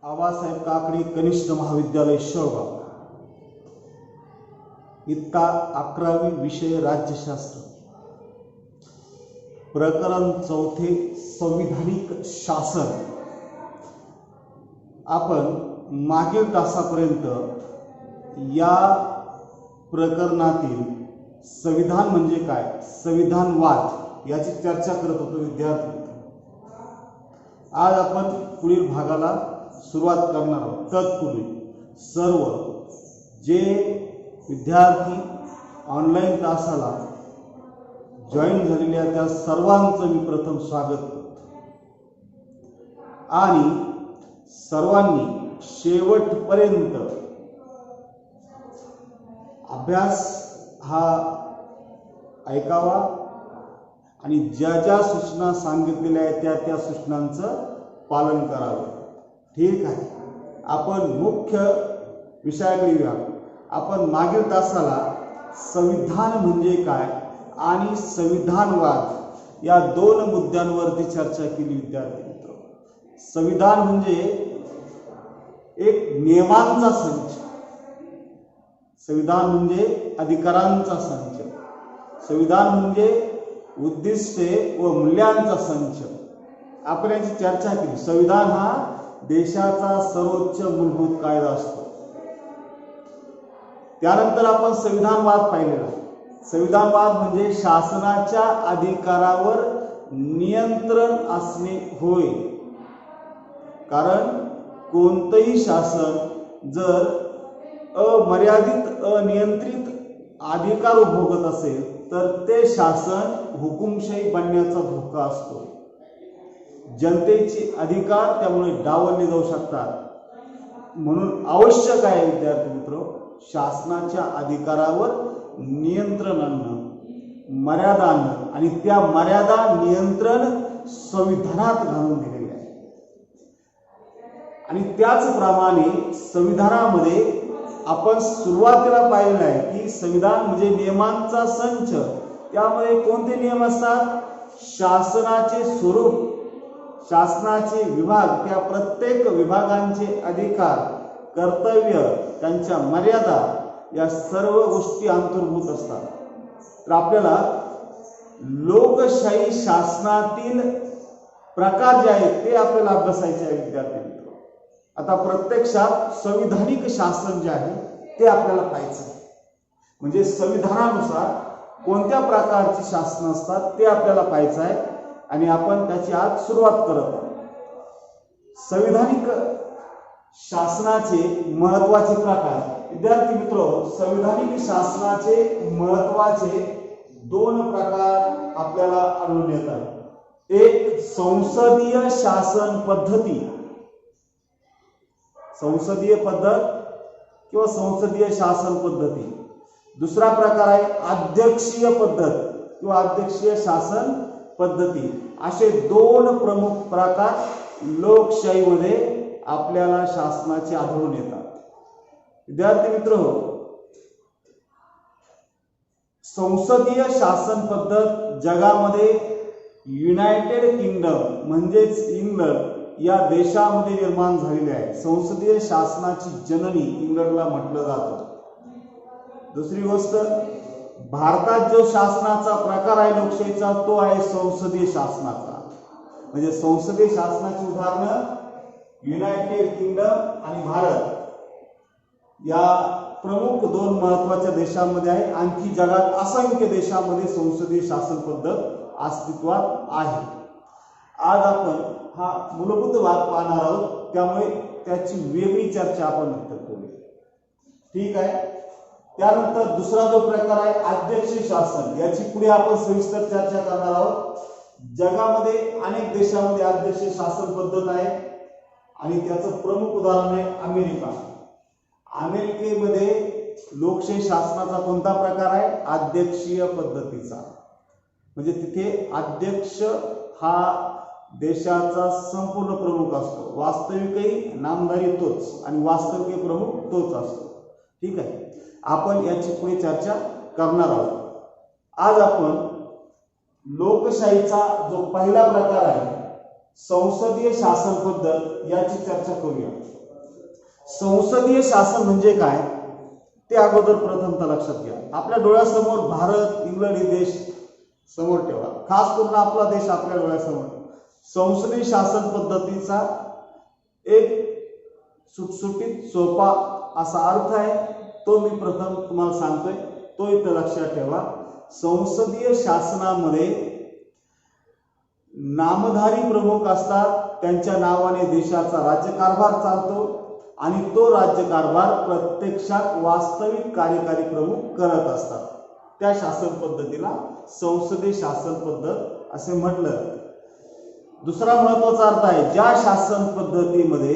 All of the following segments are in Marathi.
आबासाहेब काकडे कनिष्ठ महाविद्यालय शेवगाव, इत्ता 11वी, विषय राज्यशास्त्र, प्रकरण 4 संविधानिक शासन। आपण मागील तासापर्यंत या प्रकरणातील संविधान म्हणजे काय, संविधानवाद याची चर्चा करत होतो विद्यार्थी। आज आपण पुढील भागाला सुरुवात करणार आहोत। तत्पूर्वी सर्व जे विद्यार्थी ऑनलाईन तासाला जॉईन झालेले आहेत त्या सर्वांचं मी प्रथम स्वागत करतो आणि सर्वांनी शेवटपर्यंत अभ्यास हा ऐकावा आणि ज्या ज्या सूचना सांगितलेल्या आहेत त्या त्या सूचनांचं पालन करावं। ठीक आहे, आपण मुख्य विषयाकडे येऊया। आपण मागील तासाला संविधान म्हणजे काय आणि संविधानवाद या दोन मुद्द्यांवरती चर्चा केली विद्यार्थी मित्र। संविधान म्हणजे एक नियमांचा संच, संविधान म्हणजे अधिकारांचा संच, संविधान म्हणजे उद्दिष्टे व मूल्यांचा संच। आपण याची चर्चा केली। संविधान हा देशाचा सर्वोच्च मूलभूत कायदा असतो। त्यानंतर आपण संविधानवाद पाहिलेला। संविधानवाद म्हणजे शासनाच्या अधिकारावर नियंत्रण असणे होय। कारण कोणतेही शासन जर अमर्यादित अनियंत्रित अधिकार भोगत असेल तर ते शासन हुकुमशाही बनण्याचा धोका असतो। जनतेचे अधिकार त्यामुळे डावलले जाऊ शकतात। म्हणून आवश्यक आहे विद्यार्थी मित्र, शासनाच्या अधिकारावर नियंत्रण आणणं, मर्यादा आणणं आणि त्या मर्यादा नियंत्रण संविधानात घालून दिलेले आहे। आणि त्याचप्रमाणे संविधानामध्ये आपण सुरुवातीला पाहिलेलं आहे की संविधान म्हणजे नियमांचा संच। त्यामध्ये कोणते नियम असतात? शासनाचे स्वरूप, शासनाचे विभाग, त्या प्रत्येक विभागांचे अधिकार, कर्तव्य, त्यांच्या मर्यादा या सर्व गोष्टी अंतर्भूत असतात। तर आपल्याला लोकशाही शासनातील प्रकार जे आहेत ते आपल्याला अभ्यासायचे आहे विद्यार्थी मित्र। आता प्रत्यक्षात संविधानिक शासन जे आहे ते आपल्याला पाहायचं आहे। म्हणजे संविधानानुसार कोणत्या प्रकारची शासन असतात ते आपल्याला पाहायचं आहे आणि आपण त्याची आज सुरुवात करत आहोत। संविधानिक शासनाचे महत्त्वाचे प्रकार विद्यार्थी मित्र, संविधानिक शासनाचे महत्त्वाचे दोन प्रकार आपल्याला आढळून येतात। एक संसदीय शासन पद्धती, संसदीय पद्धत किंवा संसदीय शासन पद्धती। दुसरा प्रकार आहे अध्यक्षीय पद्धत किंवा अध्यक्षीय शासन पद्धती। असे दोन प्रमुख प्रकार लोकशाहीमध्ये आपल्याला शासनाचे आढळून येतात। विद्यार्थी मित्र, संसदीय शासन पद्धत जगामध्ये युनायटेड किंगडम म्हणजेच इंग्लंड या देशामध्ये निर्माण झालेली आहे। संसदीय शासनाची जननी इंग्लंडला म्हटलं जातं। दुसरी गोष्ट, भारतात जो शासनाचा प्रकार आहे लोकशाहीचा तो आहे संसदीय शासनाचा। म्हणजे संसदीय शासनाची उदाहरणं युनायटेड किंगडम आणि भारत या प्रमुख दोन महत्त्वाच्या देशांमध्ये आहे। आणखी जगात असंख्य देशांमध्ये संसदीय शासन पद्धत अस्तित्वात आहे। आज आपण हा मूलभूत भाग पाहणार आहोत, त्यामुळे त्याची वेगळी चर्चा आपण नंतर करूया। ठीक आहे। त्यानंतर दुसरा जो प्रकार आहे अध्यक्षीय शासन, याची पुढे आपण सविस्तर चर्चा करणार आहोत। जगामध्ये अनेक देशांमध्ये अध्यक्षीय शासन पद्धत आहे आणि त्याचं प्रमुख उदाहरण आहे अमेरिका। अमेरिकेमध्ये लोकशाही शासनाचा कोणता प्रकार आहे? अध्यक्षीय पद्धतीचा। म्हणजे तिथे अध्यक्ष हा देशाचा संपूर्ण प्रमुख असतो। वास्तविकही नामधारी तोच आणि वास्तविक प्रमुख तोच असतो। ठीक आहे, आपण याची पुढे चर्चा करणार आहोत। आज आपण लोकशाहीचा जो पहिला प्रकार आहे संसदीय शासन पद्धत याची चर्चा करूया। संसदीय शासन म्हणजे काय ते अगोदर प्रथमतः लक्षात घ्या. आपल्या डोळ्यासमोर भारत, इंग्लंड हे देश समोर ठेवा. खास करून आपला देश आपल्या डोळ्यासमोर. संसदीय शासन पद्धतीचा एक सुटसुटीत सोपा असा अर्थ आहे, तो मी प्रथम तुम्हाला सांगतोय, तो इथं लक्षात ठेवा. संसदीय शासनामध्ये नामधारी प्रमुख असतात, त्यांच्या नावाने देशाचा राज्यकारभार चालतो आणि तो राज्यकारभार प्रत्यक्षात वास्तविक कार्यकारी प्रमुख करत असतात. त्या शासन पद्धतीला संसदीय शासन पद्धत असे म्हटलं. दुसरा महत्वाचा अर्थ आहे, ज्या शासन पद्धतीमध्ये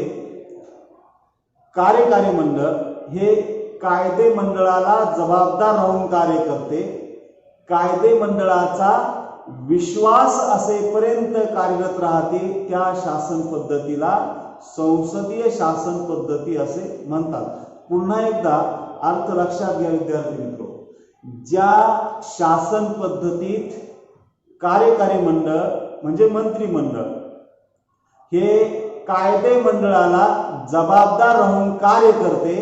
कार्यकारी मंडळ हे कायदे मंडळाला जबाबदार राहून कार्य करते, कायदे मंडळाचा विश्वास असेपर्यंत कार्यरत राहते, त्या शासन पद्धतीला संसदीय शासन पद्धती असे म्हणतात. पुन्हा एकदा अर्थ लक्षात घ्या विद्यार्थी मित्र. ज्या शासन पद्धतीत कार्यकारी मंडळ म्हणजे मंत्रिमंडळ हे कायदे मंडळाला जबाबदार राहून कार्य करते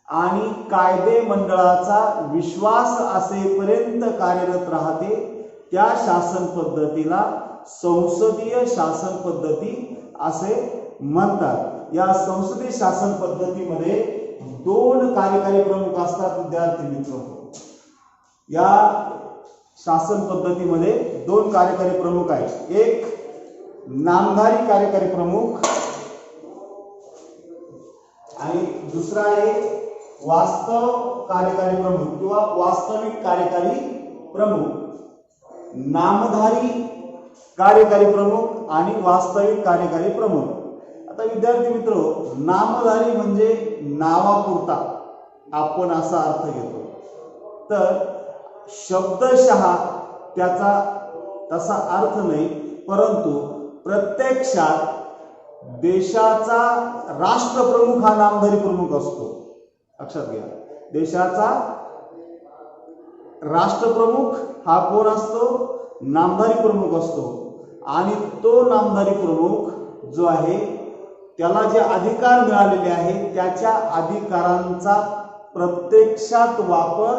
आणि कायदे मंडळाचा विश्वास असेपर्यंत कार्यरत राहते, त्या शासन पद्धतीला संसदीय शासन पद्धती असे म्हणतात. या संसदीय शासन पद्धतीमध्ये दोन कार्यकारी प्रमुख असतात विद्यार्थी मित्र. या शासन पद्धतीमध्ये दोन कार्यकारी प्रमुख आहेत. एक नामधारी कार्यकारी प्रमुख आणि दुसरा आहे वास्तव कार्यकारी प्रमुख किंवा वास्तविक कार्यकारी प्रमुख. नामधारी कार्यकारी प्रमुख आणि वास्तविक कार्यकारी प्रमुख. आता विद्यार्थी मित्र, नामधारी म्हणजे नावापुरता आपण असा अर्थ घेतो, तर शब्दशः त्याचा तसा अर्थ नाही, परंतु प्रत्यक्षात देशाचा राष्ट्रप्रमुख हा नामधारी प्रमुख असतो. लक्षात घ्या, देशाचा राष्ट्रप्रमुख हा कोण असतो? नामधारी प्रमुख असतो. आणि तो नामधारी प्रमुख जो आहे त्याला जे अधिकार मिळालेले आहेत त्याच्या अधिकारांचा प्रत्यक्षात वापर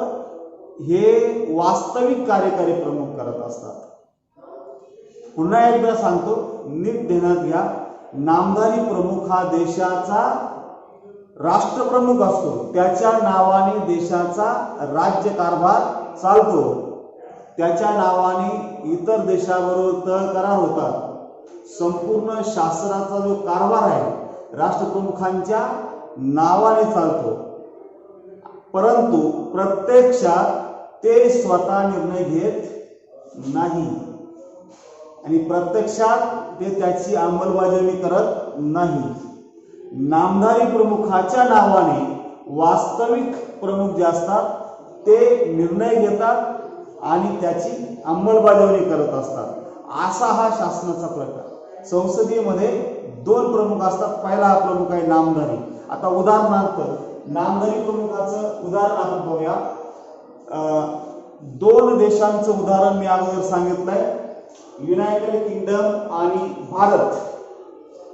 हे वास्तविक कार्यकारी प्रमुख करत असतात. पुन्हा एकदा सांगतो, नीट ध्यानात घ्या. नामधारी प्रमुख हा देशाचा राष्ट्रप्रमुख असतो, त्याच्या नावाने देशाचा राज्यकारभार चालतो, त्याच्या नावाने इतर देशाबरोबर तह करार होतात. संपूर्ण शासनाचा जो कारभार आहे राष्ट्रप्रमुखांच्या नावाने चालतो, परंतु प्रत्यक्षात ते स्वतः निर्णय घेत नाही आणि प्रत्यक्षात ते त्याची अंमलबजावणी करत नाही. नामधारी प्रमुखाच्या नावाने वास्तविक प्रमुख जे असतात ते निर्णय घेतात आणि त्याची अंमलबजावणी करत असतात. असा हा शासनाचा प्रकार. संसदेमध्ये दोन प्रमुख असतात. पहिला हा प्रमुख आहे नामधारी. आता उदाहरणार्थ नामधारी प्रमुखाचं उदाहरण आपण बघूया. दोन देशांचं उदाहरण मी अगोदर सांगितलंय, युनायटेड किंगडम आणि भारत.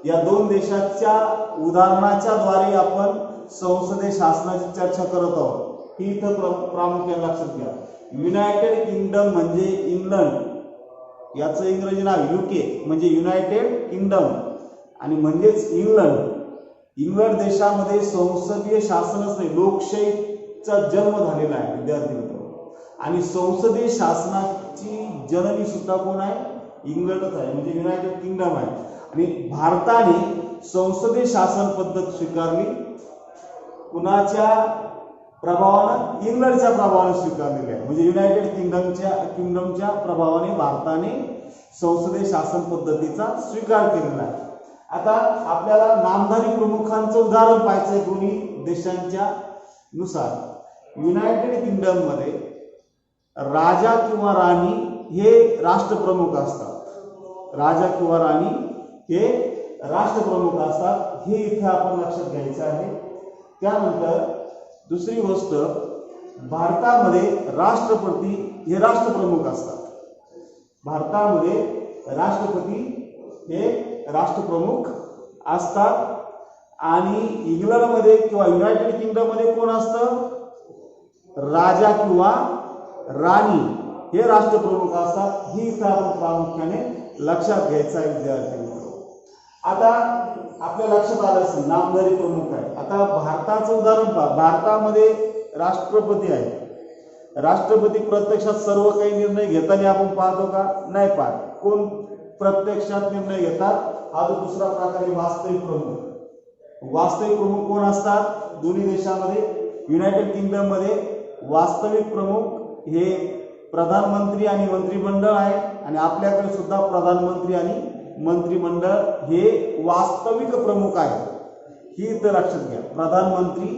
या दोन देशाच्या उदाहरणाच्या द्वारे आपण संसदीय शासनाची चर्चा करत आहोत. ही इथं प्रामुख्याने लक्षात घ्या. युनायटेड किंगडम म्हणजे इंग्लंड, याचं इंग्रजी नाव UK म्हणजे युनायटेड किंगडम आणि म्हणजेच इंग्लंड. इंग्लंड देशामध्ये संसदीय शासनच नाही, लोकशाहीचा जन्म झालेला आहे विद्यार्थी मित्र. आणि संसदीय शासनाची जननी सुद्धा कोण आहे? इंग्लंडच आहे, म्हणजे युनायटेड किंगडम आहे. आणि भारताने संसदीय शासन पद्धत स्वीकारली कुणाच्या प्रभावानं? इंग्लंडच्या प्रभावाने स्वीकारलेली आहे. म्हणजे युनायटेड किंगडमच्या प्रभावाने भारताने संसदीय शासन पद्धतीचा स्वीकार केलेला आहे. आता आपल्याला नामधारी प्रमुखांचं उदाहरण पाहायचंय दोन्ही देशांच्या नुसार. युनायटेड किंगडम मध्ये राजा किंवा राणी हे राष्ट्रप्रमुख असतात. राजा किंवा राणी हे राष्ट्रप्रमुख असतात, हे इथे आपण लक्षात घ्यायचं आहे. त्यानंतर दुसरी गोष्ट, भारतामध्ये राष्ट्रपती हे राष्ट्रप्रमुख असतात. भारतामध्ये राष्ट्रपती हे राष्ट्रप्रमुख असतात आणि इंग्लंडमध्ये किंवा युनायटेड किंगडम मध्ये कोण असतं? राजा किंवा राणी हे राष्ट्रप्रमुख असतात. ही इथं आपण प्रामुख्याने लक्षात घ्यायचा आहे विद्यार्थी मित्र. आता आपल्या लक्षात आलं असेल नामधारी प्रमुख आहे. आता भारताचं उदाहरण पहा. भारतामध्ये राष्ट्रपती आहे. राष्ट्रपती प्रत्यक्षात सर्व काही निर्णय घेताना आपण पाहतो का? नाही पाहत. कोण प्रत्यक्षात निर्णय घेतात? हा जो दुसरा प्रकार आहे वास्तविक प्रमुख. वास्तविक प्रमुख कोण असतात? दोन्ही देशामध्ये युनायटेड किंगडम मध्ये वास्तविक प्रमुख हे प्रधानमंत्री आणि मंत्रिमंडळ आहे आणि आपल्याकडे सुद्धा प्रधानमंत्री आणि मंत्रिमंडळ हे वास्तविक प्रमुख आहे. ही इथं लक्षात घ्या. प्रधानमंत्री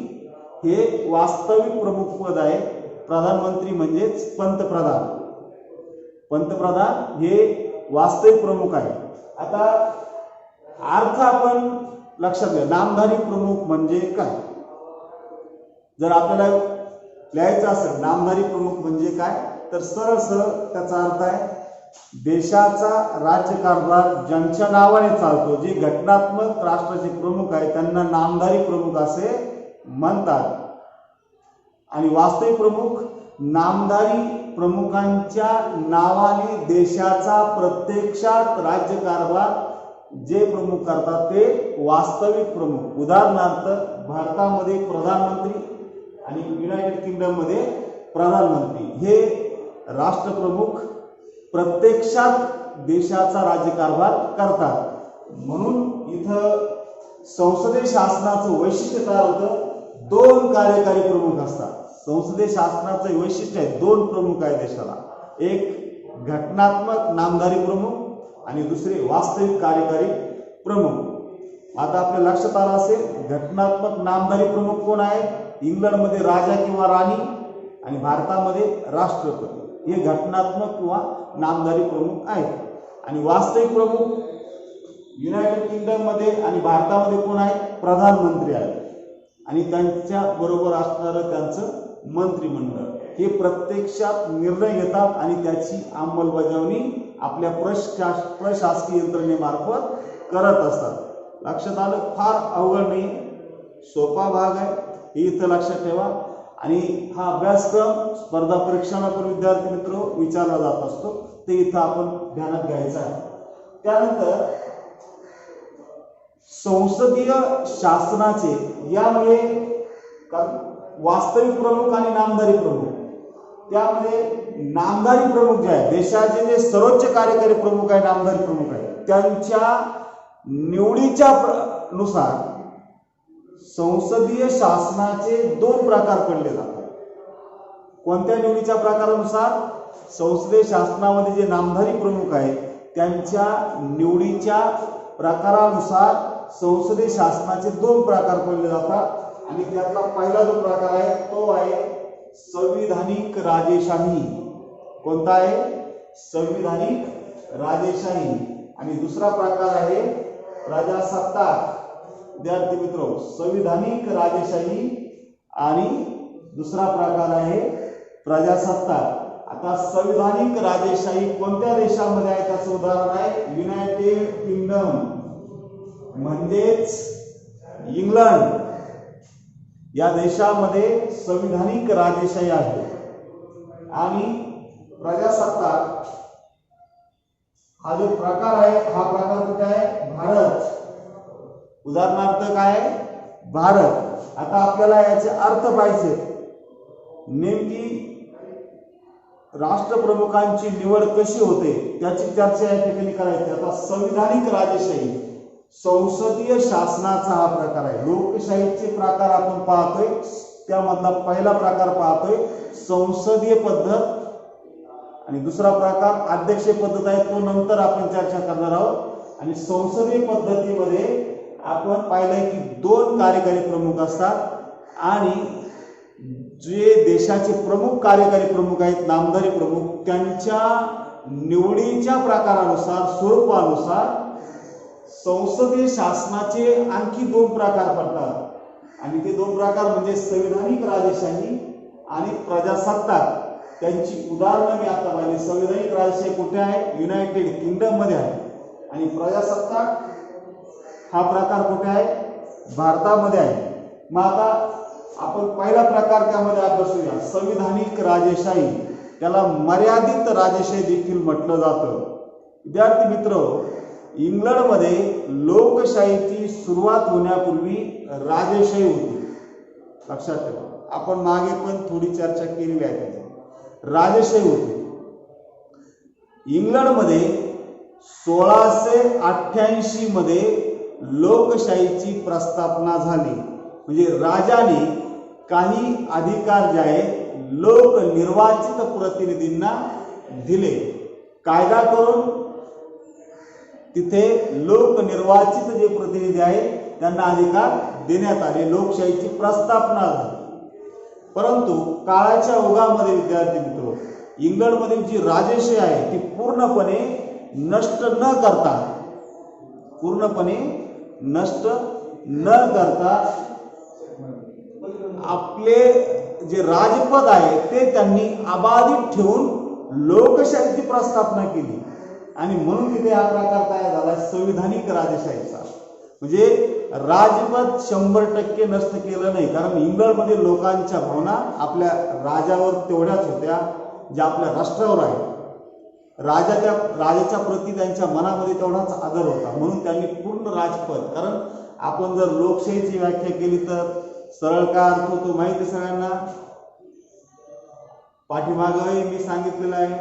हे वास्तविक प्रमुख पद आहे. प्रधानमंत्री म्हणजेच पंतप्रधान. पंतप्रधान हे वास्तविक प्रमुख आहे. आता अर्थ आपण लक्षात घ्या. नामधारी प्रमुख म्हणजे काय? जर आपल्याला लिहायचं असेल नामधारी प्रमुख म्हणजे काय, तर सरळ सरळ त्याचा अर्थ आहे देशाचा राज्यकारभार ज्यांच्या नावाने चालतो, जे घटनात्मक राष्ट्राचे प्रमुख आहे त्यांना नामधारी प्रमुख असे म्हणतात. आणि वास्तविक प्रमुख नामधारी प्रमुखांच्या नावाने देशाचा प्रत्यक्षात राज्यकारभार जे प्रमुख करतात ते वास्तविक प्रमुख. उदाहरणार्थ भारतामध्ये प्रधानमंत्री आणि युनायटेड किंगडम मध्ये प्रधानमंत्री हे राष्ट्रप्रमुख प्रत्यक्षात देशाचा राज्यकारभार करतात. म्हणून इथं संसदीय शासनाचं वैशिष्ट्य काय होतं? दोन कार्यकारी प्रमुख असतात. संसदीय शासनाचं वैशिष्ट्य आहे दोन प्रमुख आहे देशाला. एक घटनात्मक नामधारी प्रमुख आणि दुसरे वास्तविक कार्यकारी प्रमुख. आता आपल्या लक्षात आलं असेल घटनात्मक नामधारी प्रमुख कोण आहे? इंग्लंडमध्ये राजा किंवा राणी आणि भारतामध्ये राष्ट्रपती हे घटनात्मक किंवा नामधारी प्रमुख आहेत. आणि वास्तविक प्रमुख युनायटेड किंगडम मध्ये आणि भारतामध्ये कोण आहे? प्रधानमंत्री आहेत आणि त्यांच्या बरोबर असणारं त्यांचं मंत्रिमंडळ हे प्रत्यक्षात निर्णय घेतात आणि त्याची अंमलबजावणी आपल्या प्रशासकीय यंत्रणेमार्फत करत असतात. लक्षात आलं? फार अवघड नाही, सोपा भाग आहे. हे इथं लक्षात ठेवा. आणि हा अभ्यासक्रम स्पर्धा परीक्षांना पण विद्यार्थी मित्र विचारला जात असतो, ते इथं आपण ध्यानात घ्यायचं आहे. त्यानंतर संसदीय शासनाचे यामध्ये वास्तविक प्रमुख आणि नामधारी प्रमुख, त्यामध्ये नामधारी प्रमुख जे आहे देशाचे जे सर्वोच्च कार्यकारी प्रमुख आहे नामधारी प्रमुख आहे त्यांच्या निवडीच्या नुसार संसदीय शासनाचे दोन प्रकार पडले जातात. कोणत्या निवडीच्या प्रकारानुसार? संसदीय शासनामध्ये जे नामधारी प्रमुख आहेत त्यांच्या निवडीच्या प्रकारानुसार संसदीय शासनाचे दोन प्रकार पडले जातात. आणि त्यातला पहिला जो प्रकार आहे तो आहे संविधानिक राजेशाही. कोणता आहे? संविधानिक राजेशाही. आणि दुसरा प्रकार आहे प्रजासत्ताक. विद्यार्थी मित्र, संविधानिक राजेशाही आणि दुसरा प्रकार आहे प्रजासत्ताक. आता संविधानिक राजेशाही कोणत्या देशामध्ये आहे त्याचं उदाहरण आहे युनायटेड किंगडम म्हणजेच इंग्लंड या देशामध्ये संविधानिक राजेशाही आहे. आणि प्रजासत्ताक हा जो प्रकार आहे हा प्रकार कुठे आहे? भारत. उदाहरणार्थ काय? भारत. आता आपल्याला याचे अर्थ पाहिजे. नेमकी राष्ट्रप्रमुखांची निवड कशी होते त्याची चर्चा या ठिकाणी करायची. आता संविधानिक राजेशाही संसदीय शासनाचा हा प्रकार आहे. लोकशाहीचे प्रकार आपण पाहतोय त्यामधला पहिला प्रकार पाहतोय संसदीय पद्धत आणि दुसरा प्रकार अध्यक्षीय पद्धत आहे, तो नंतर आपण चर्चा करणार आहोत. आणि संसदीय पद्धतीमध्ये आपण पाहिलंय की दोन कार्यकारी प्रमुख असतात आणि जे देशाचे प्रमुख कार्यकारी प्रमुख आहेत नामधारी प्रमुख त्यांच्या निवडीच्या प्रकारानुसार स्वरूपानुसार संसदीय शासनाचे आणखी दोन प्रकार पडतात आणि ते दोन प्रकार म्हणजे संविधानिक राजेशाही आणि प्रजासत्ताक. त्यांची उदाहरणं मी आता पाहिली. संविधानिक राजेशाही कुठे आहे? युनायटेड किंगडम मध्ये आहे. आणि प्रजासत्ताक हा प्रकार कुठे आहे? भारतामध्ये आहे. मग आता आपण पहिला प्रकार त्यामध्ये अभ्यासूया, संविधानिक राजेशाही. त्याला मर्यादित राजेशाही देखील म्हटलं जातं. विद्यार्थी मित्र, इंग्लंडमध्ये लोकशाहीची सुरुवात होण्यापूर्वी राजेशाही होती. लक्षात ठेवा, आपण मागे पण थोडी चर्चा केलेली आहे त्याची. राजेशाही होती इंग्लंडमध्ये. 1688 मध्ये लोकशाहीची प्रस्थापना झाली. म्हणजे राजाने काही अधिकार जे आहे लोक निर्वाचित प्रतिनिधींना दिले. कायदा करून तिथे लोक निर्वाचित जे प्रतिनिधी आहेत त्यांना अधिकार देण्यात आले. लोकशाहीची प्रस्थापना झाली. परंतु काळाच्या ओघामध्ये विद्यार्थी मित्र, इंग्लंडमधील जी राजेशाही आहे ती पूर्णपणे नष्ट न करता आपले जे राजपद आहे ते त्यांनी अबाधित ठेवून लोकशाहीची प्रस्थापना केली. आणि म्हणून तिथे हा प्रकार काय झाला, संविधानिक राजेशाहीचा. म्हणजे राजपद 100% नष्ट केलं नाही, कारण इंग्लंडमध्ये लोकांच्या भावना आपल्या राजावर तेवढ्याच होत्या ज्या आपल्या राष्ट्रावर आहे. राजाच्या प्रती त्यांच्या मनामध्ये तेवढाच आदर होता. म्हणून त्यांनी पूर्ण राजपद, कारण आपण जर लोकशाहीची व्याख्या केली तर सरळ काय अर्थ होतो माहिती सगळ्यांना, पाठीमागे मी सांगितलेलं आहे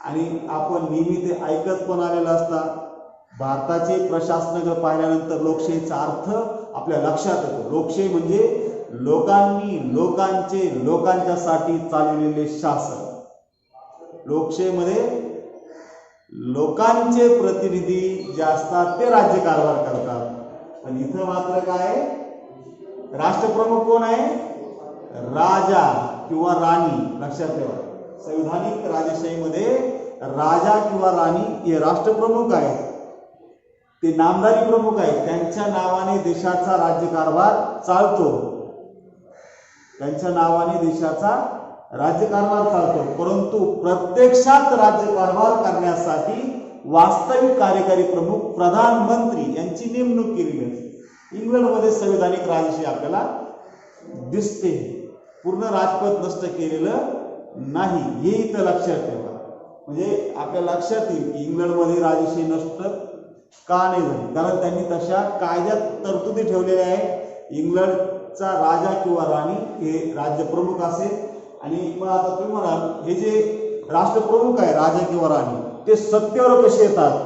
आणि आपण नेहमी ते ऐकत पण आलेलं असतात. भारताचे प्रशासनाकडे पाहिल्यानंतर लोकशाहीचा अर्थ आपल्या लक्षात येतो. लोकशाही म्हणजे लोकांनी लोकांच्यासाठी चालवलेले शासन. लोकशाहीमध्ये लोकांचे प्रतिनिधी जे असतात ते राज्यकारभार करतात. पण इथं मात्र काय, राष्ट्रप्रमुख कोण आहे, राजा किंवा राणी. लक्षात ठेवा, संविधानिक राजेशाहीमध्ये राजा किंवा राणी हे राष्ट्रप्रमुख आहेत. ते नामधारी प्रमुख आहेत. त्यांच्या नावाने देशाचा राज्यकारभार चालतो. परंतु प्रत्यक्षात राज्यकारभार करण्यासाठी वास्तविक कार्यकारी प्रमुख प्रधानमंत्री यांची नेमणूक केलेली असते. इंग्लंडमध्ये संविधानिक राजेशाही आपल्याला दिसते. पूर्ण राजपद नष्ट केलेलं नाही, हे इथं लक्षात ठेवा. म्हणजे आपल्या लक्षात येईल की इंग्लंडमध्ये राजेशाही नष्ट का नाही झाली, कारण त्यांनी तशा कायद्यात तरतुदी ठेवलेल्या आहेत. इंग्लंडचा राजा किंवा राणी हे राज्यप्रमुख असेल. आणि मग आता तुम्ही म्हणाल, हे जे राष्ट्रप्रमुख आहे राजा किंवा राणी ते सत्तेवर कसे येतात?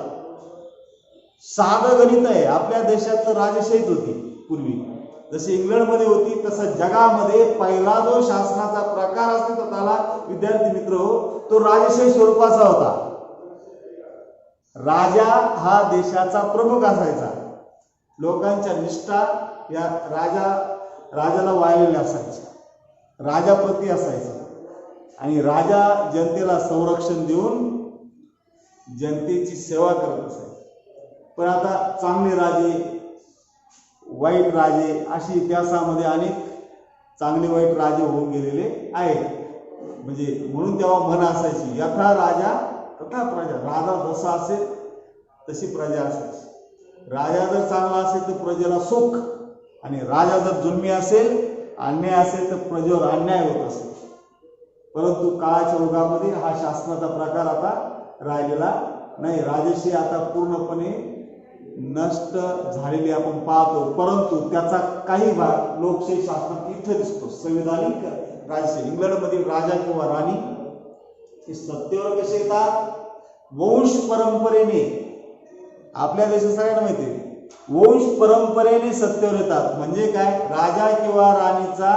साधं गणित आहे. आपल्या देशात तर राजेशाहीच होती पूर्वी, जशी इंग्लंडमध्ये होती तसं जगामध्ये पहिला जो शासनाचा प्रकार असतो त्याला विद्यार्थी मित्र तो राजेशाही स्वरूपाचा होता. राजा हा देशाचा प्रमुख असायचा. लोकांच्या निष्ठा या राजाला वाहिलेल्या असायच्या. राजाप्रती असायचा आणि राजा जनतेला संरक्षण देऊन जनतेची सेवा करत असायचा. पण आता चांगले राजे, वाईट राजे अशी इतिहासामध्ये अनेक चांगले वाईट राजे होऊन गेलेले आहेत. म्हणजे म्हणून तेव्हा म्हण असायची, यथा राजा तथा प्रजा. राजा जसा असेल तशी प्रजा असायची. राजा जर चांगला असेल तर प्रजेला सुख, आणि राजा जर जुलमी असेल, अन्याय असेल तर प्रजेवर अन्याय होत असेल. परंतु काळाच्या ओघामध्ये हा शासनाचा प्रकार आता राहिलेला नाही. राजेशाही आता पूर्णपणे नष्ट झालेली आपण पाहतो. परंतु त्याचा काही भाग लोकशाही शासनात इथं दिसतो. संविधानिक राजेशाही. इंग्लंडमधील राजा किंवा राणी हे सत्तेवर कसे येतात? वंश परंपरेने. आपल्या देशात सगळ्यांना माहिती आहे, वंश परंपरेने सत्तेवर येतात. म्हणजे काय, राजा किंवा राणीचा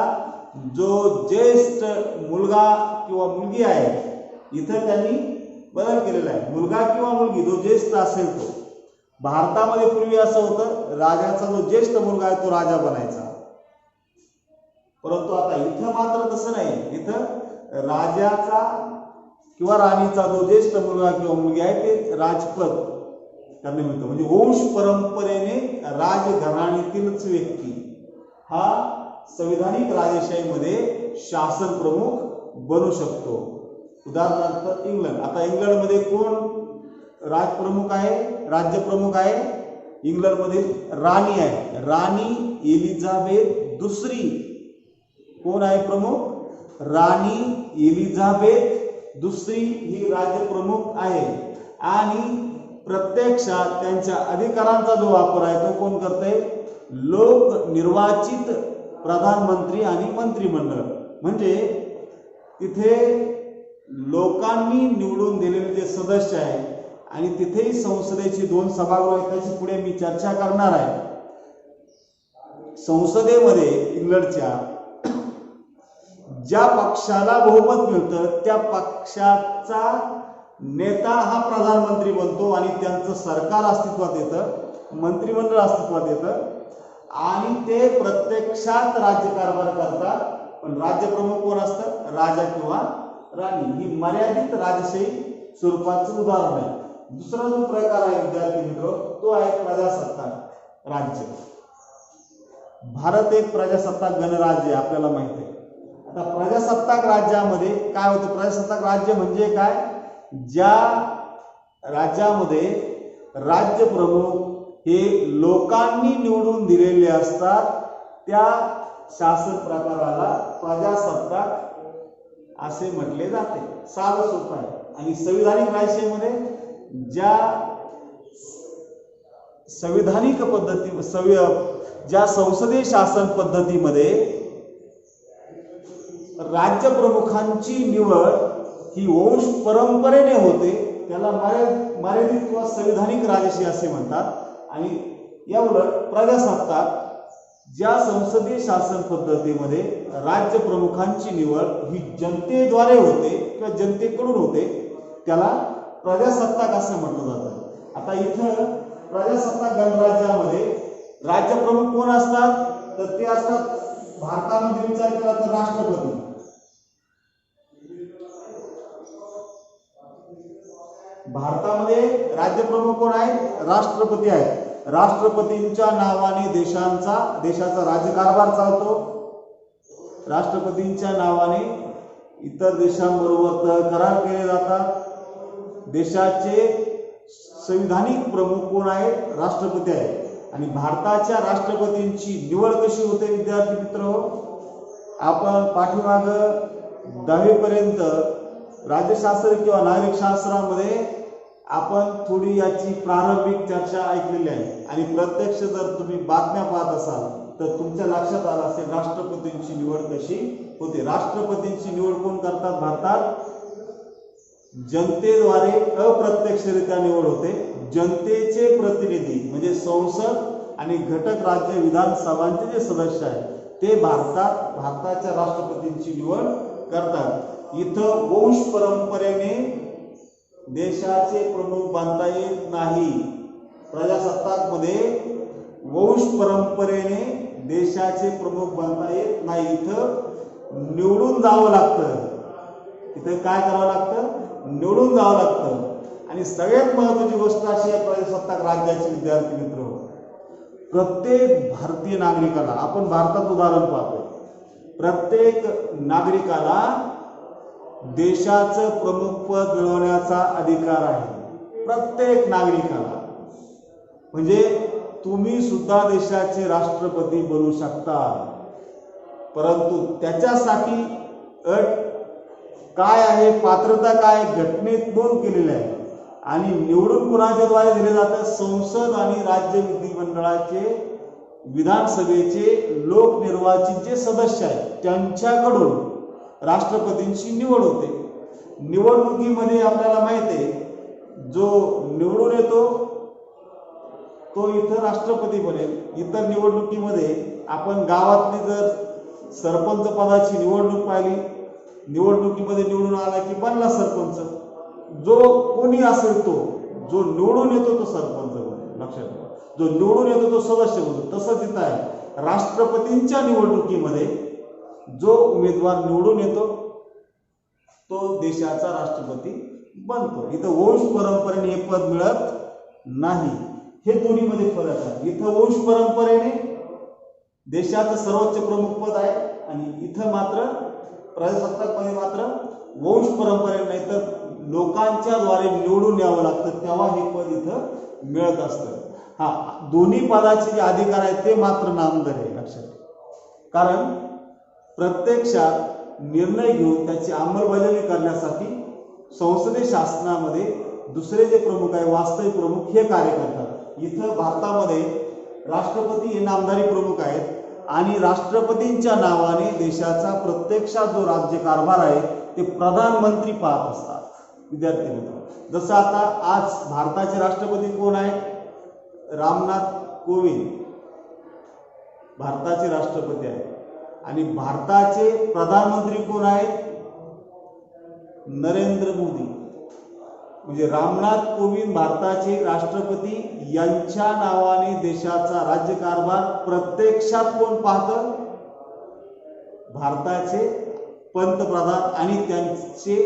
जो ज्येष्ठ मुलगा किंवा मुलगी आहे, इथं त्यांनी बदल केलेला आहे. मुलगा किंवा मुलगी जो ज्येष्ठ असेल तो. भारतामध्ये पूर्वी असं होतं, राजाचा जो ज्येष्ठ मुलगा आहे तो राजा बनायचा. परंतु आता इथं मात्र तसं नाही. इथं राजाचा किंवा राणीचा जो ज्येष्ठ मुलगा किंवा मुलगी आहे ते राजपद त्यांना मिळतं. म्हणजे वंश परंपरेने राजघराण्यातीलच व्यक्ती हा संविधानिक राजेशाहीमध्ये शासन प्रमुख बनू शकतो. उदाहरणार्थ इंग्लंड. आता इंग्लंडमध्ये कोण राजप्रमुख आहे, राज्यप्रमुख आहे? इंग्लंडमधील राणी आहे, राणी एलिझाबेथ दुसरी. कोण आहे प्रमुख? राणी एलिझाबेथ दुसरी ही राज्यप्रमुख आहे. आणि प्रत्यक्षात त्यांच्या अधिकारांचा जो वापर आहे तो कोण करते? लोक निर्वाचित प्रधानमंत्री आणि मंत्रिमंडळ. म्हणजे तिथे लोकांनी निवडून दिलेले जे सदस्य आहे आणि तिथेही संसदेची 2 सभागृह आहेत, त्याची पुढे मी चर्चा करणार आहे. संसदेमध्ये इंग्लंडच्या ज्या पक्षाला बहुमत मिळतं त्या पक्षाचा नेता हा प्रधानमंत्री बनतो आणि त्यांचं सरकार अस्तित्वात येतं, मंत्रिमंडळ अस्तित्वात येतं आणि ते प्रत्यक्षात राज्यकारभार करतात. पण राज्यप्रमुख कोण असतं? राजा किंवा राणी. ही मर्यादित राजशाही स्वरूपाचं उदाहरण आहे. दुसरा जो प्रकार आहे विद्यार्थी मित्र तो आहे प्रजासत्ताक राज्य. भारत एक प्रजासत्ताक गणराज्य आपल्याला माहिती आहे. आता प्रजासत्ताक राज्यामध्ये काय होतं? प्रजासत्ताक राज्य म्हणजे काय? ज्या राज्यामध्ये राज्यप्रमुख हे लोकांनी निवडून दिलेले असतात त्या शासन प्रकाराला प्रजासत्ताक असे म्हटले जाते. साधं सोपं आहे. आणि संविधानिक राजशाहीमध्ये ज्या संविधानिक पद्धती ज्या संसदीय शासन पद्धतीमध्ये राज्यप्रमुखांची निवड ही वंश परंपरेने होते त्याला मर्यादित किंवा संविधानिक राजशाही असे म्हणतात. आणि या उलट प्रजासत्ताक ज्या संसदीय शासन पद्धतीमध्ये राज्यप्रमुखांची निवड ही जनतेद्वारे होते किंवा जनतेकडून होते त्याला प्रजासत्ताक असं म्हटलं जातं. आता इथं प्रजासत्ताक गणराज्यामध्ये राज्यप्रमुख कोण असतात? तर ते असतात, भारतामध्ये विचार केला तर राष्ट्रपती. भारतामध्ये राज्यप्रमुख कोण आहेत? राष्ट्रपती आहेत. राष्ट्रपतींच्या नावाने देशाचा राज्यकारभार चालतो. राष्ट्रपतींच्या नावाने इतर देशांबरोबर करार केले जातात. देशाचे संविधानिक प्रमुख कोण आहेत? राष्ट्रपती आहेत. आणि भारताच्या राष्ट्रपतींची निवड कशी होते विद्यार्थी मित्र? आपण पाठीमाग 10वी पर्यंत राज्यशास्त्र किंवा नागरिक शास्त्रामध्ये आपण थोडी याची प्रारंभिक चर्चा ऐकलेली आहे. आणि प्रत्यक्ष जर तुम्ही बातम्या पाहत असाल तर तुमच्या लक्षात आलं असेल राष्ट्रपतींची निवड कशी होते. राष्ट्रपतींची निवड कोण करतात भारतात? जनतेद्वारे अप्रत्यक्षरित्या निवड होते. जनतेचे प्रतिनिधी म्हणजे संसद आणि घटक राज्य विधानसभांचे जे सदस्य आहेत ते भारताच्या राष्ट्रपतींची निवड करतात. इथं वंश परंपरेने देशाचे प्रमुख बनता येत नाही. प्रजासत्ताक मध्ये वंश परंपरेने देशाचे प्रमुख बनता येत नाही. इथं निवडून जावं लागतं. इथं काय करावं लागतं? निवडून जावं लागतं. आणि सगळ्यात महत्त्वाची गोष्ट अशी आहे प्रजासत्ताक राज्याचे विद्यार्थी मित्र, प्रत्येक भारतीय नागरिकाला, आपण भारतात उदाहरण पाहतो, प्रत्येक नागरिकाला देशाचं प्रमुख पद मिळवण्याचा अधिकार आहे. प्रत्येक नागरिकाला. म्हणजे तुम्ही सुद्धा देशाचे राष्ट्रपती बनू शकता. परंतु त्याच्यासाठी अट काय आहे? पात्रता काय? घटनेत नोंद केलेली आहे. आणि निवडून कुणाच्या द्वारे दिले जातात? संसद आणि राज्य विधिमंडळाचे, विधानसभेचे लोकनिर्वाचित जे सदस्य आहेत त्यांच्याकडून राष्ट्रपतींची निवड होते. निवडणुकीमध्ये आपल्याला माहिती आहे जो निवडून येतो तो इथं राष्ट्रपती बनेल. इतर निवडणुकीमध्ये आपण गावातली जर सरपंच पदाची निवडणूक पाहिली, निवडणुकीमध्ये निवडून आला की बनला सरपंच. जो कोणी असेल तो, जो निवडून येतो तो सरपंच बनेल. लक्षात ठेवा, जो निवडून येतो तो सदस्य बनतो. तसं तिथं आहे राष्ट्रपतींच्या निवडणुकीमध्ये जो उमेदवार निवडून येतो तो देशाचा राष्ट्रपती बनतो. इथं वंश परंपरेने हे पद मिळत नाही. हे दोन्हीमध्ये फरक आहे. इथं वंश परंपरेने देशाचं सर्वोच्च प्रमुख पद आहे आणि इथं मात्र प्रजासत्ताक मध्ये मात्र वंश परंपरेने नाही तर लोकांच्या द्वारे निवडून यावं लागतं तेव्हा हे पद इथं मिळत असतं. हा दोन्ही पदाचे जे अधिकार आहेत ते मात्र नामधारी आहे, लक्षात ठेवा. कारण प्रत्यक्षात निर्णय घेऊन त्याची अंमलबजावणी करण्यासाठी संसदीय शासनामध्ये दुसरे जे प्रमुख आहे, वास्तविक प्रमुख, हे कार्य करतात. इथं भारतामध्ये राष्ट्रपती हे नामधारी प्रमुख आहेत आणि राष्ट्रपतींच्या नावाने देशाचा प्रत्यक्षात जो राज्यकारभार आहे ते प्रधानमंत्री पाहत असतात. विद्यार्थी मित्र, जसं आता आज भारताचे राष्ट्रपती कोण आहेत? रामनाथ कोविंद भारताचे राष्ट्रपती आहेत आणि भारताचे प्रधानमंत्री कोण आहेत? नरेंद्र मोदी. म्हणजे रामनाथ कोविंद भारताचे राष्ट्रपती यांच्या नावाने देशाचा राज्यकारभार प्रत्यक्षात कोण पाहतं? भारताचे पंतप्रधान आणि त्यांचे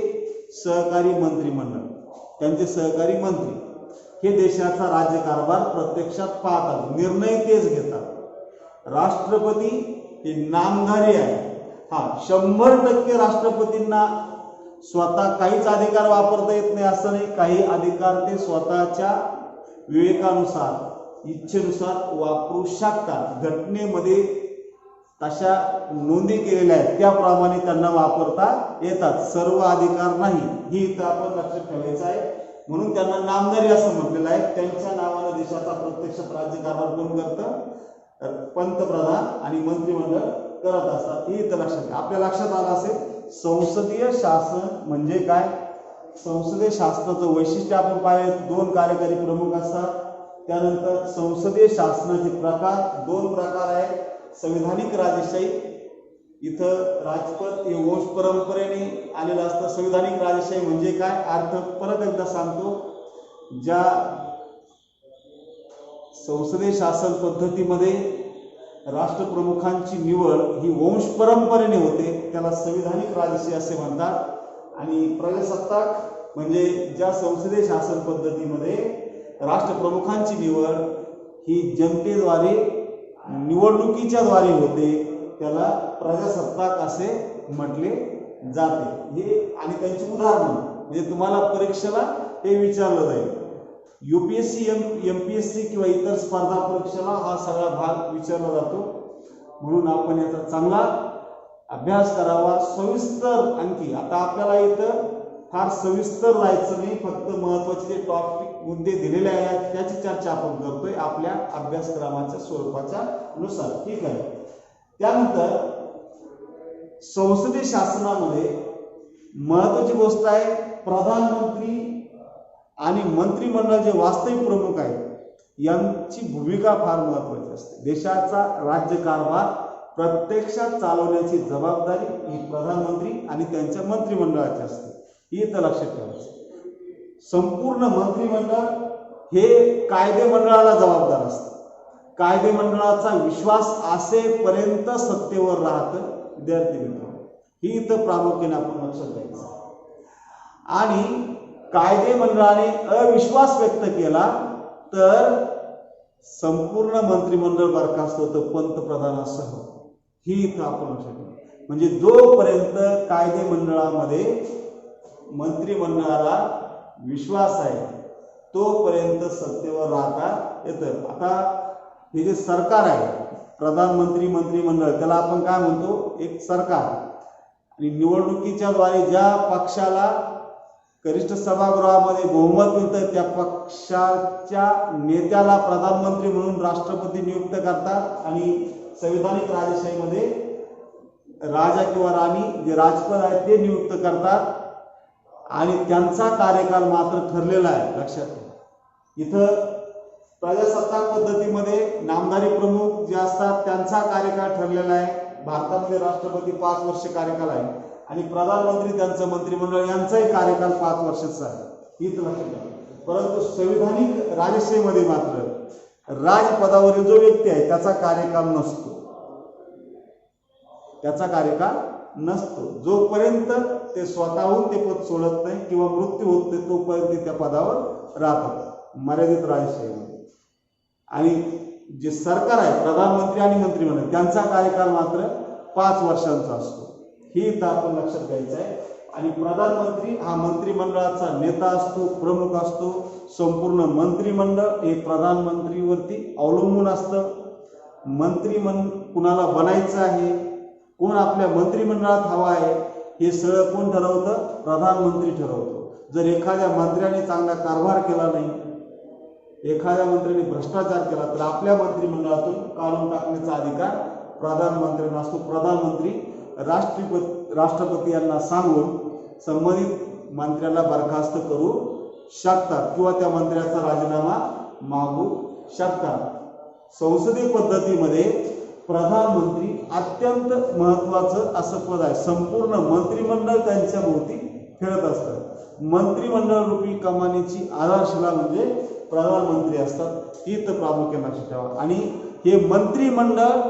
सहकारी मंत्रिमंडळ, त्यांचे सहकारी मंत्री हे देशाचा राज्यकारभार प्रत्यक्षात पाहतात, निर्णय तेच घेतात. राष्ट्रपती हे नामधारी आहे. हा 100% राष्ट्रपतींना स्वतः काहीच अधिकार वापरता येत नाही असं नाही. काही अधिकार ते स्वतःच्या विवेकानुसार, इच्छेनुसार वापरू शकतात. घटनेमध्ये तशा नोंदी केलेल्या आहेत त्याप्रमाणे त्यांना वापरता येतात. सर्व अधिकार नाही, ही इथं आपण लक्षात ठेवायचं आहे. म्हणून त्यांना नामधारी असं म्हटलेलं आहे. त्यांच्या नावानं देशाचा प्रत्यक्षात राज्यकारभार कोण करतं? पंतप्रधान आणि मंत्रिमंडळ करत असतात. ही इथं लक्षात घ्या. आपल्या लक्षात आलं असेल संसदीय शासन म्हणजे काय? संसदीय शासनाचं वैशिष्ट्य आपण पाहिले, 2 कार्यकारी प्रमुख असतात. त्यानंतर संसदीय शासनाचे प्रकार 2 प्रकार आहेत. संविधानिक राजेशाही, इथं राजपद हे वंश परंपरेने आलेलं असतं. संविधानिक राजेशाही म्हणजे काय? अर्थ परत एकदा सांगतो. ज्या संसदीय शासन पद्धतीमध्ये राष्ट्रप्रमुखांची निवड ही वंश परंपरेने होते त्याला संविधानिक राजेशाही असे म्हणतात. आणि प्रजासत्ताक म्हणजे ज्या संसदीय शासन पद्धतीमध्ये राष्ट्रप्रमुखांची निवड ही जनतेद्वारे निवडणुकीच्या द्वारे होते त्याला प्रजासत्ताक असे म्हटले जाते. हे आणि त्यांची उदाहरणं म्हणजे तुम्हाला परीक्षेला हे विचारलं जाईल. UPSC, MPSC किंवा इतर स्पर्धा परीक्षेला हा सगळा भाग विचारला जातो. म्हणून आपण याचा चांगला अभ्यास करावा. सविस्तर आणखी आता आपल्याला इथं फार सविस्तर जायचं नाही, फक्त महत्वाचे जे टॉपिक मुद्दे दिलेले आहेत त्याची चर्चा आपण करतोय आपल्या अभ्यासक्रमाच्या स्वरूपाच्या नुसार. ठीक आहे. त्यानंतर संसदीय शासनामध्ये महत्वाची गोष्ट आहे प्रधानमंत्री आणि मंत्रिमंडळ जे वास्तविक प्रमुख आहेत यांची भूमिका फार महत्वाची असते. देशाचा राज्यकारभार प्रत्यक्षात चालवण्याची जबाबदारी ही प्रधानमंत्री आणि त्यांच्या मंत्रिमंडळाची असते. ही इथं लक्षात ठेवायचं. संपूर्ण मंत्रिमंडळ हे कायदेमंडळाला जबाबदार असतं. कायदेमंडळाचा विश्वास असेपर्यंत सत्तेवर राहतं. विद्यार्थी मित्र, ही इथं प्रामुख्याने आपण लक्षात घ्यायचं. आणि कायदेमंडळाने अविश्वास व्यक्त केला तर संपूर्ण मंत्रिमंडळ बरखास्त होतं पंतप्रधानासह. ही इथं आपण लक्षात ठेवू. म्हणजे जोपर्यंत कायदेमंडळामध्ये मंत्रिमंडळाला विश्वास आहे तोपर्यंत सत्तेवर राहता येतं. आता हे जे सरकार आहे, प्रधानमंत्री, मंत्रिमंडळ, त्याला आपण काय म्हणतो? एक सरकार. आणि निवडणुकीच्या द्वारे ज्या पक्षाला कनिष्ठ सभागृहामध्ये बहुमत मिळतं त्या पक्षाच्या नेत्याला प्रधानमंत्री म्हणून राष्ट्रपती नियुक्त करतात. आणि संविधानिक राजेशाहीमध्ये राजा किंवा राणी जे राजपद आहे ते नियुक्त करतात आणि त्यांचा कार्यकाल मात्र ठरलेला आहे. लक्षात ठेवा. इथं प्रजासत्ताक पद्धतीमध्ये नामधारी प्रमुख जे असतात त्यांचा कार्यकाळ ठरलेला आहे. भारतामध्ये राष्ट्रपती 5 वर्ष कार्यकाल आहे आणि प्रधानमंत्री त्यांचं मंत्रिमंडळ यांचाही कार्यकाल 5 वर्षाचा आहे. ही लक्षात ठेवा. परंतु संविधानिक राजेशाहीमध्ये मात्र राजपदावरील जो व्यक्ती आहे त्याचा कार्यकाल नसतो. त्याचा कार्यकाल नसतो. जोपर्यंत ते स्वतःहून ते पद सोडत नाही किंवा मृत्यू होत नाही तोपर्यंत त्या पदावर राहतात मर्यादित राजेशाहीमध्ये. आणि जे सरकार आहे प्रधानमंत्री आणि मंत्रिमंडळ त्यांचा कार्यकाल मात्र 5 वर्षांचा असतो. ही इथं आपण लक्षात घ्यायचं आहे. आणि प्रधानमंत्री हा मंत्रिमंडळाचा नेता असतो, प्रमुख असतो. संपूर्ण मंत्रिमंडळ हे प्रधानमंत्रीवरती अवलंबून असतं. कुणाला बनायचं आहे, कोण आपल्या मंत्रिमंडळात हवा आहे, हे सगळं कोण ठरवतं? प्रधानमंत्री ठरवतो. जर एखाद्या मंत्र्याने चांगला कारभार केला नाही, एखाद्या मंत्र्याने भ्रष्टाचार केला, तर आपल्या मंत्रिमंडळातून काढून टाकण्याचा अधिकार प्रधानमंत्र्यांना असतो. प्रधानमंत्री राष्ट्रपती यांना सांगून संबंधित मंत्र्याला बरखास्त करू शकतात किंवा त्या मंत्र्याचा राजीनामा मागू शकतात. संसदीय पद्धतीमध्ये प्रधानमंत्री अत्यंत महत्वाचं असं पद आहे. संपूर्ण मंत्रिमंडळ त्यांच्या भोवती फिरत असतं. मंत्रिमंडळ रूपी कमानीची आधारशिला म्हणजे प्रधानमंत्री असतात. ही तर प्रामुख्याने लक्षात ठेवा. आणि हे मंत्रिमंडळ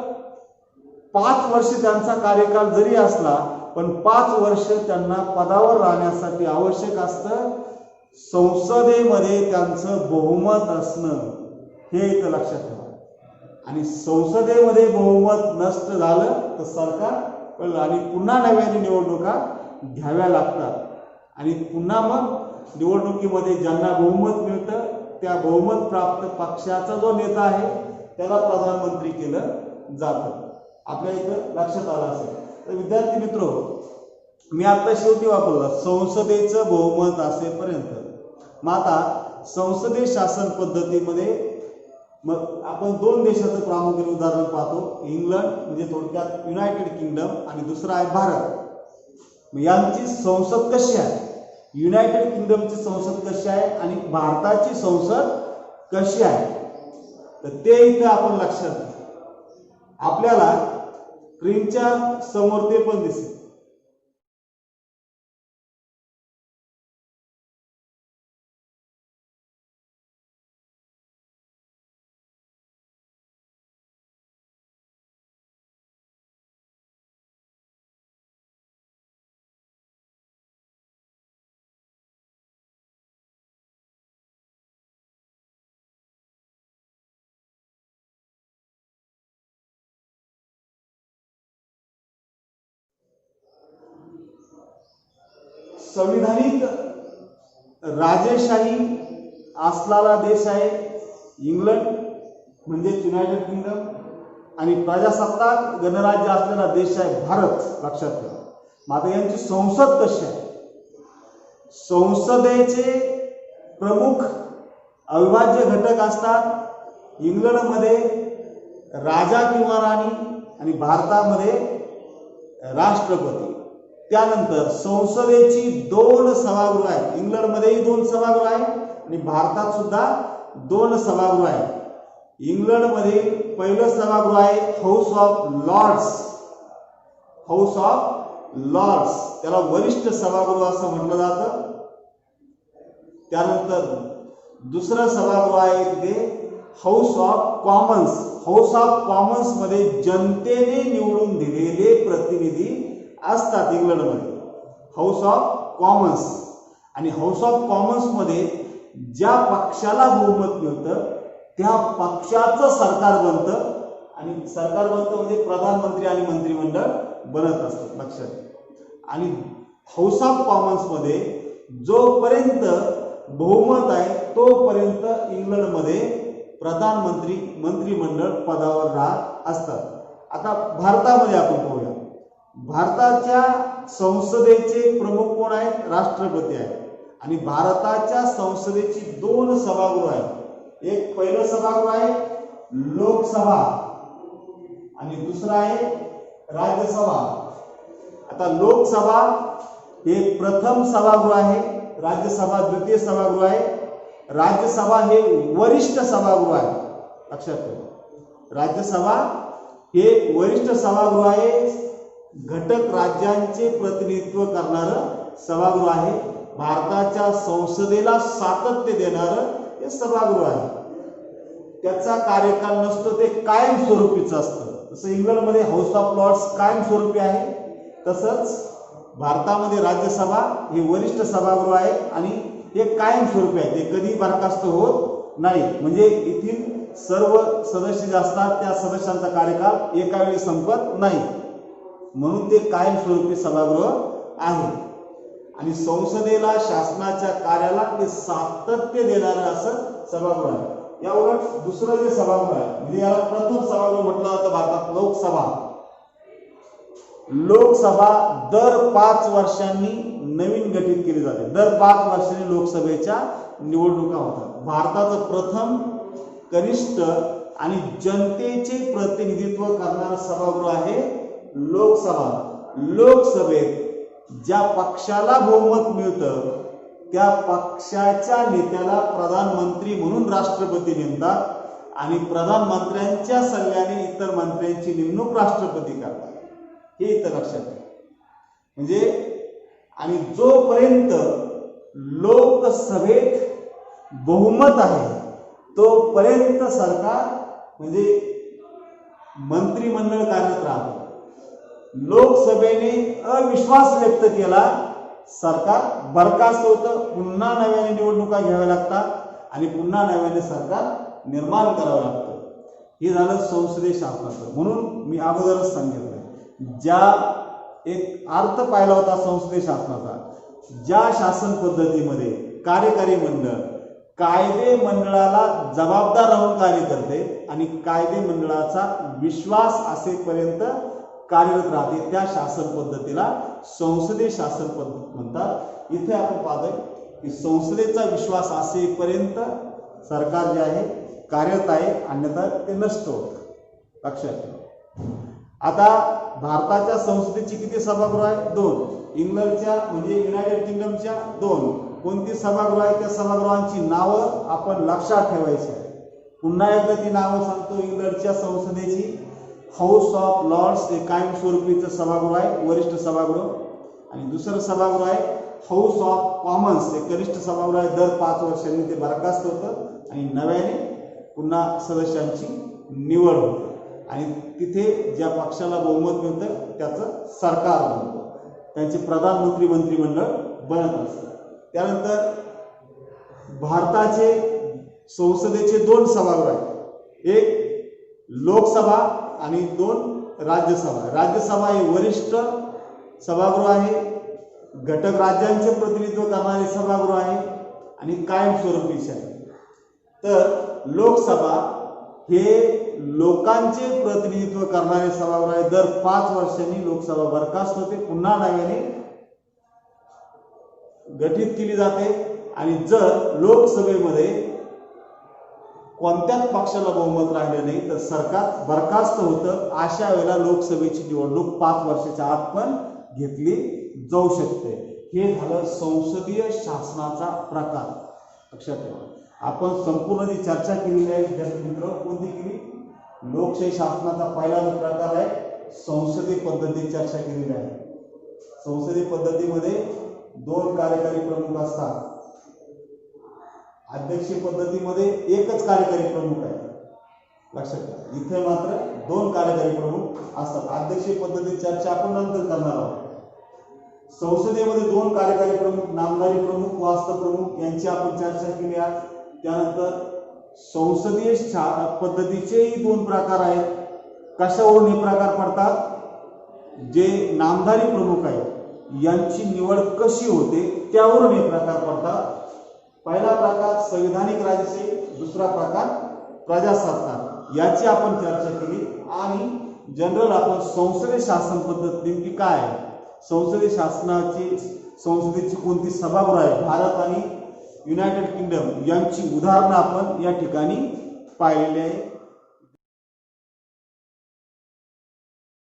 5 वर्ष त्यांचा कार्यकाल जरी असला, पण 5 वर्ष त्यांना पदावर राहण्यासाठी आवश्यक असतं संसदेमध्ये त्यांचं बहुमत असणं. हे इथं लक्षात ठेवा. आणि संसदेमध्ये बहुमत नष्ट झालं तर सरकार पडलं आणि पुन्हा नव्याने निवडणुका घ्याव्या लागतात. आणि पुन्हा मग निवडणुकीमध्ये ज्यांना बहुमत मिळतं त्या बहुमत प्राप्त पक्षाचा जो नेता आहे त्याला प्रधानमंत्री केलं जातं. आपल्या इथं लक्षात आलं असेल. तर विद्यार्थी मित्र, मी आता शेवटी वापरला संसदेचं बहुमत असेपर्यंत. मग आता संसदीय शासन पद्धतीमध्ये मग आपण 2 देशाचं प्रामुख्याने उदाहरण पाहतो. इंग्लंड म्हणजे थोडक्यात युनायटेड किंगडम आणि दुसरा आहे भारत. यांची संसद कशी आहे? युनायटेड किंगडमची संसद कशी आहे आणि भारताची संसद कशी आहे? तर ते इथं आपण लक्षात घ्या. आपल्याला स्क्रीनच्या समोर ते पण दिसेल. संविधानिक राजेशाही असलेला देश आहे इंग्लंड म्हणजेच युनायटेड किंगडम. आणि प्रजासत्ताक गणराज्य असलेला देश आहे भारत. लक्षात ठेवा. मात्र यांची संसद कशी आहे? संसदेचे प्रमुख अविभाज्य घटक असतात. इंग्लंडमध्ये राजा किंवा राणी आणि भारतामध्ये राष्ट्रपती. त्यानंतर संसदेची 2 सभागृह आहेत. इंग्लंडमध्येही 2 सभागृह आहेत आणि भारतात सुद्धा 2 सभागृह आहेत. इंग्लंडमध्ये पहिलं सभागृह आहे House of Lords. House of Lords त्याला वरिष्ठ सभागृह असं म्हटलं जातं. त्यानंतर दुसरं सभागृह आहे तिथे house of Commons. House of Commons मध्ये जनतेने निवडून दिलेले प्रतिनिधी असतात इंग्लंडमध्ये. House of Commons. आणि हाऊस ऑफ कॉमन्स मध्ये ज्या पक्षाला बहुमत मिळतं त्या पक्षाचं सरकार बनतं. आणि सरकार बनतं म्हणजे प्रधानमंत्री आणि मंत्रिमंडळ बनत असतं. लक्षात. आणि हाऊस ऑफ कॉमन्स मध्ये जोपर्यंत बहुमत आहे तोपर्यंत इंग्लंडमध्ये प्रधानमंत्री मंत्रिमंडळ पदावर राहत असतात. आता भारतामध्ये आपण पाहूया. भारताच्या संसदेचे प्रमुख कोण आहेत? राष्ट्रपती आहेत. आणि भारताच्या संसदेची 2 सभागृह आहेत. एक पहिलं सभागृह आहे लोकसभा आणि दुसरा आहे राज्यसभा. आता लोकसभा हे प्रथम सभागृह आहे, राज्यसभा द्वितीय सभागृह आहे. राज्यसभा हे वरिष्ठ सभागृह आहे. लक्षात ठेवा. राज्यसभा हे वरिष्ठ सभागृह आहे. घटक राज्यांचे प्रतिनिधित्व करणारं सभागृह आहे. भारताच्या संसदेला सातत्य देणारं हे सभागृह आहे. त्याचा कार्यकाल नसतो, ते कायमस्वरूपीचं असतं. जसं इंग्लंडमध्ये हाऊस ऑफ लॉर्ड्स कायमस्वरूपी आहे, तसंच भारतामध्ये राज्यसभा हे वरिष्ठ सभागृह आहे आणि हे कायमस्वरूपी आहे. ते कधी बरखास्त होत नाही. म्हणजे येथील सर्व सदस्य जे असतात त्या सदस्यांचा कार्यकाल एका वेळी संपत नाही, म्हणून ते कायमस्वरूपी सभागृह आहे. आणि संसदेला शासनाच्या कार्याला ते सातत्य देणारं असं सभागृह आहे. या उलट दुसरं जे सभागृह आहे म्हणजे याला प्रथम सभागृह म्हटलं जातं भारतात लोकसभा. लोकसभा दर 5 वर्षांनी नवीन गठीत केली जाते. दर 5 वर्षांनी लोकसभेच्या निवडणुका होतात. भारताचं प्रथम कनिष्ठ आणि जनतेचे प्रतिनिधित्व करणारं सभागृह आहे लोकसभा. लोकसभेत ज्या पक्षाला बहुमत मिळतं त्या पक्षाच्या नेत्याला प्रधानमंत्री म्हणून राष्ट्रपती नेमतात आणि प्रधानमंत्र्यांच्या सल्ल्याने इतर मंत्र्यांची नेमणूक राष्ट्रपती करतात. हे इथं लक्षात घ्या. म्हणजे आणि जोपर्यंत लोकसभेत बहुमत आहे तोपर्यंत सरकार म्हणजे मंत्रिमंडळ कार्यरत राहतं. लोकसभेने अविश्वास व्यक्त केला सरकार बरखास्त होतं. पुन्हा नव्याने निवडणुका घ्याव्या लागतात आणि पुन्हा नव्याने सरकार निर्माण करावं लागतं. हे झालं संसदीय शासनाचं. म्हणून मी अगोदरच सांगितलं ज्या एक अर्थ पाहिला होता संसदीय शासनाचा. ज्या शासन पद्धतीमध्ये कार्यकारी मंडळ कायदे मंडळाला जबाबदार राहून कार्य करते आणि कायदे मंडळाचा विश्वास असेपर्यंत कार्यरत राहते त्या शासन पद्धतीला संसदीय शासन पद्धत म्हणतात. इथे आपण पाहतोय की संसदेचा विश्वास असेपर्यंत सरकार जे आहे कार्यरत आहे, अन्यथा ते नष्ट होतं. लक्षात ठेवा. आता भारताच्या संसदेची किती सभागृह आहे? 2. इंग्लंडच्या म्हणजे युनायटेड किंगडमच्या 2. कोणती सभागृह आहे? त्या सभागृहांची नावं आपण लक्षात ठेवायची आहे. पुन्हा एकदा ती नावं सांगतो. इंग्लंडच्या संसदेची हाऊस ऑफ लॉर्ड्स हे कायमस्वरूपीचं सभागृह आहे, वरिष्ठ सभागृह. आणि दुसरं सभागृह आहे हाऊस ऑफ कॉमन्स हे कनिष्ठ सभागृह आहे. दर 5 वर्षांनी ते बरखास्त होतं आणि नव्याने पुन्हा सदस्यांची निवड होते आणि तिथे ज्या पक्षाला बहुमत मिळतं त्याचं सरकार बनतं. त्यांचे प्रधानमंत्री मंत्रिमंडळ बनत असतं. त्यानंतर भारताचे संसदेचे 2 सभागृह आहेत. एक लोकसभा आणि 2 राज्यसभा. राज्यसभा हे वरिष्ठ सभागृह आहे, घटक राज्यांचे प्रतिनिधित्व करणारे सभागृह आहे आणि कायमस्वरूपीचे आहे. तर लोकसभा हे लोकांचे प्रतिनिधित्व करणारे सभागृह आहे. दर 5 वर्षांनी लोकसभा बरखास्त होते, पुन्हा नव्याने गठीत केली जाते. आणि जर लोकसभेमध्ये कोणत्याच पक्षाला बहुमत राहिले नाही तर सरकार बरखास्त होतं. अशा वेळेला लोकसभेची निवडणूक 5 वर्षाच्या आत पण घेतली जाऊ शकते. हे झालं संसदीय शासनाचा प्रकार. लक्षात ठेवा. आपण संपूर्ण जी चर्चा केलेली आहे विद्यार्थी मित्र, कोणती केली? लोकशाही शासनाचा पहिला जो प्रकार आहे संसदीय पद्धतीत चर्चा केलेली आहे. संसदीय पद्धतीमध्ये 2 कार्यकारी प्रमुख असतात. अध्यक्षीय पद्धतीमध्ये एकच कार्यकारी प्रमुख आहे. लक्षात घ्या. इथे मात्र 2 कार्यकारी प्रमुख असतात. अध्यक्षीय पद्धतीत चर्चा आपण नंतर करणार आहोत. संसदेमध्ये 2 कार्यकारी प्रमुख, नामधारी प्रमुख, वास्तव प्रमुख यांची आपण चर्चा केली आहे. त्यानंतर संसदीय पद्धतीचेही 2 प्रकार आहेत. कशावरून हे प्रकार पडतात? जे नामधारी प्रमुख आहेत यांची निवड कशी होते त्यावरून हे प्रकार पडतात. पहिला प्रकार संविधानिक राजशाही, दुसरा प्रकार प्रजासत्ताक याची आपण चर्चा केली. आणि जनरल आपण संसदीय शासन पद्धत नेमकी काय आहे, संसदीय शासनाची संसदेची कोणती सभागृह आहे, भारत आणि युनायटेड किंगडम यांची उदाहरणं आपण या ठिकाणी पाहिलेली आहे.